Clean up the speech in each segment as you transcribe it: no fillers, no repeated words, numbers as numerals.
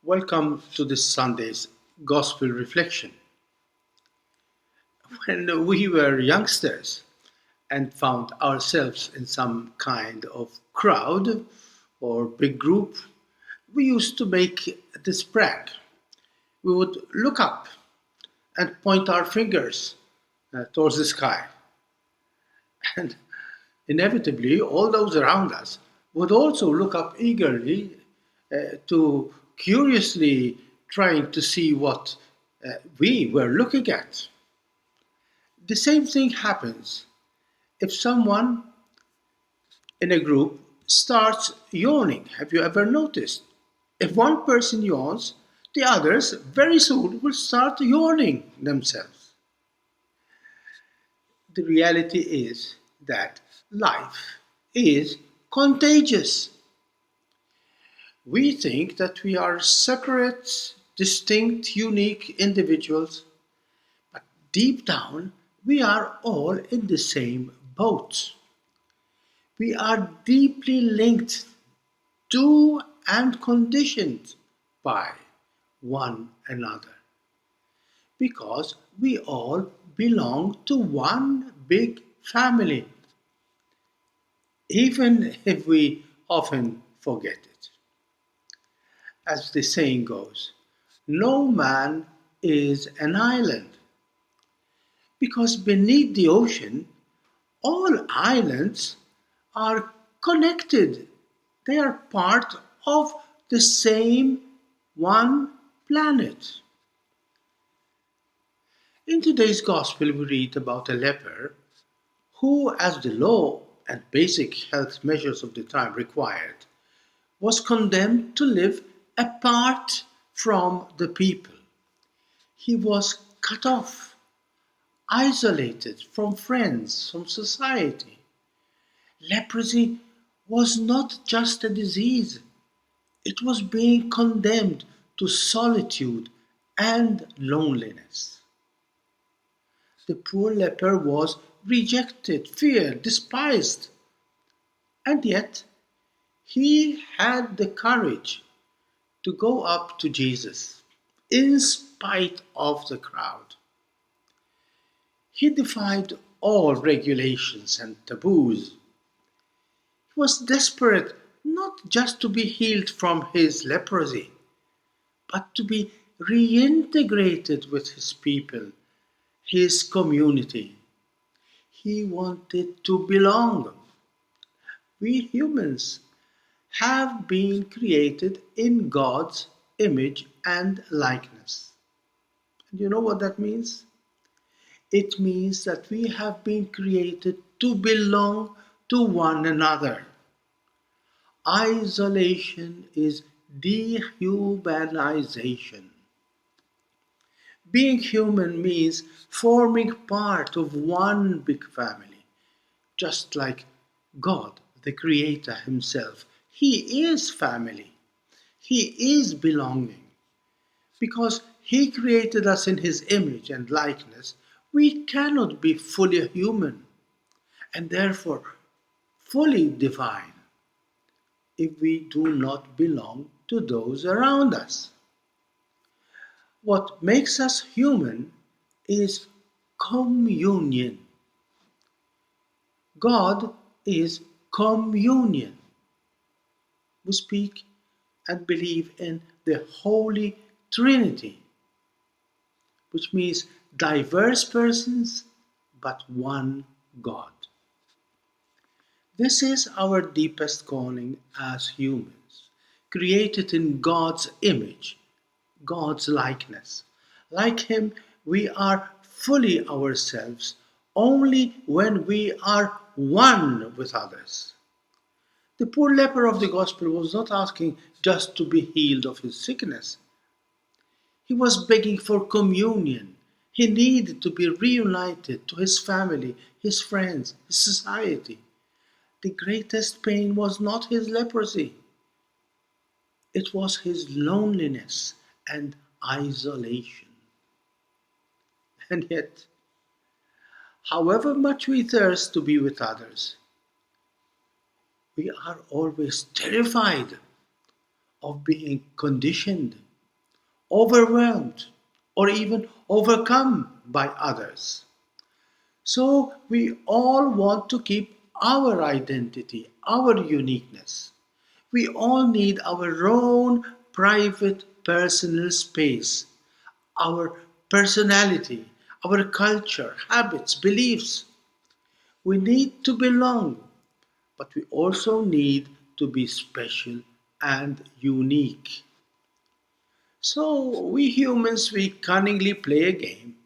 Welcome to this Sunday's Gospel Reflection. When we were youngsters and found ourselves in some kind of crowd or big group, we used to make this prank. We would look up and point our fingers towards the sky. And inevitably, all those around us would also look up eagerly to curiously trying to see what we were looking at. The same thing happens if someone in a group starts yawning. Have you ever noticed? If one person yawns, the others very soon will start yawning themselves. The reality is that life is contagious. We think that we are separate, distinct, unique individuals, but deep down, we are all in the same boat. We are deeply linked to and conditioned by one another because we all belong to one big family, even if we often forget it. As the saying goes, no man is an island because beneath the ocean, all islands are connected. They are part of the same one planet. In today's gospel, we read about a leper who, as the law and basic health measures of the time required, was condemned to live apart from the people. He was cut off, isolated from friends, from society. Leprosy was not just a disease, it was being condemned to solitude and loneliness. The poor leper was rejected, feared, despised, and yet he had the courage to go up to Jesus in spite of the crowd. He defied all regulations and taboos. He was desperate not just to be healed from his leprosy, but to be reintegrated with his people, his community. He wanted to belong. We humans have been created in God's image and likeness. And you know what that means? It means that we have been created to belong to one another. Isolation is dehumanization. Being human means forming part of one big family, just like God, the Creator Himself. He is family. He is belonging. Because He created us in His image and likeness, we cannot be fully human and therefore fully divine if we do not belong to those around us. What makes us human is communion. God is communion. We speak and believe in the Holy Trinity, which means diverse persons but one God. This is our deepest calling as humans, created in God's image, God's likeness. Like Him, we are fully ourselves only when we are one with others. The poor leper of the gospel was not asking just to be healed of his sickness. He was begging for communion. He needed to be reunited to his family, his friends, his society. The greatest pain was not his leprosy, it was his loneliness and isolation. And yet, however much we thirst to be with others, we are always terrified of being conditioned overwhelmed, or even overcome by others. So we all want to keep our identity, our uniqueness. We all need our own private personal space, our personality, our culture, habits, beliefs. We need to belong, but we also need to be special and unique. So, we humans, we cunningly play a game.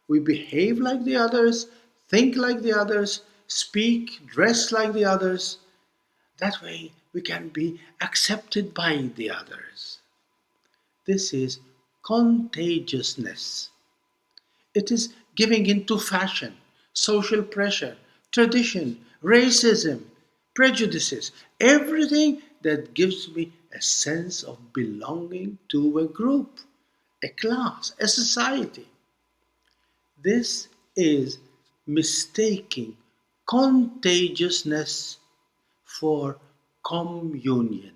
We behave like the others, think like the others, speak, dress like the others. That way, we can be accepted by the others. This is contagiousness. It is giving into fashion, social pressure, tradition, racism, prejudices, everything that gives me a sense of belonging to a group, a class, a society. This is mistaking contagiousness for communion.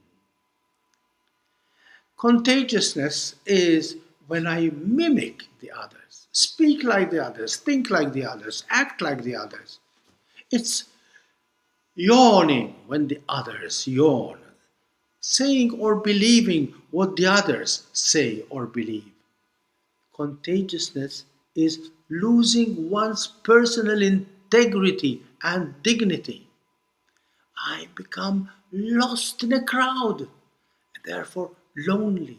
Contagiousness is when I mimic the others, speak like the others, think like the others, act like the others. It's yawning when the others yawn, saying or believing what the others say or believe. Contagiousness is losing one's personal integrity and dignity. I become lost in a crowd, and therefore lonely,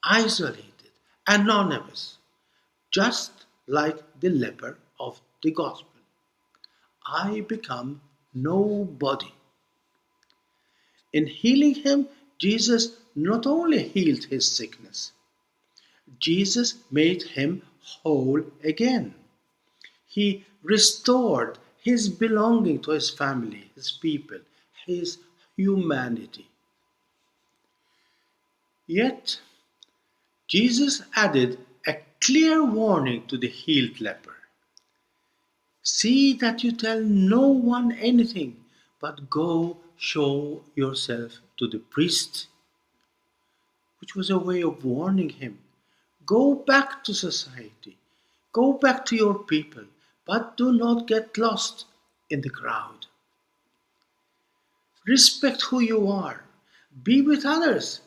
isolated, anonymous, just like the leper of the gospel. I become nobody. In healing him, Jesus not only healed his sickness, Jesus made him whole again. He restored his belonging to his family, his people, his humanity. Yet, Jesus added a clear warning to the healed leper. See that you tell no one anything, but go show yourself to the priest, which was a way of warning him. Go back to society, go back to your people, but do not get lost in the crowd. Respect who you are, be with others,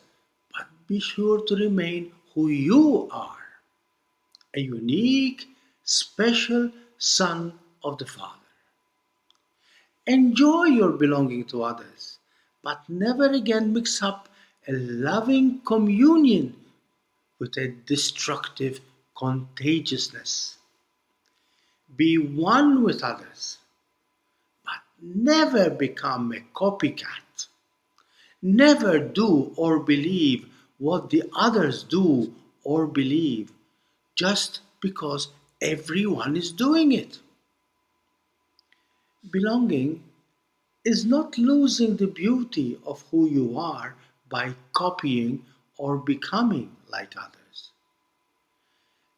but be sure to remain who you are, a unique, special son of the Father. Enjoy your belonging to others, but never again mix up a loving communion with a destructive contagiousness. Be one with others, but never become a copycat. Never do or believe what the others do or believe just because everyone is doing it. Belonging is not losing the beauty of who you are by copying or becoming like others.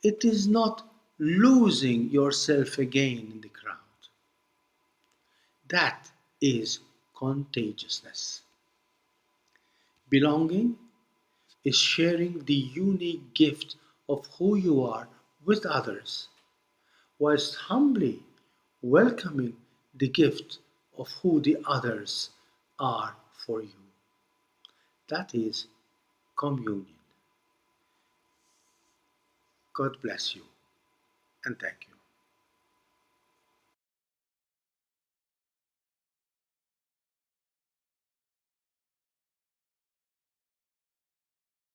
It is not losing yourself again in the crowd. That is contagiousness. Belonging is sharing the unique gift of who you are with others, whilst humbly welcoming the gift of who the others are for you. That is communion. God bless you and thank you.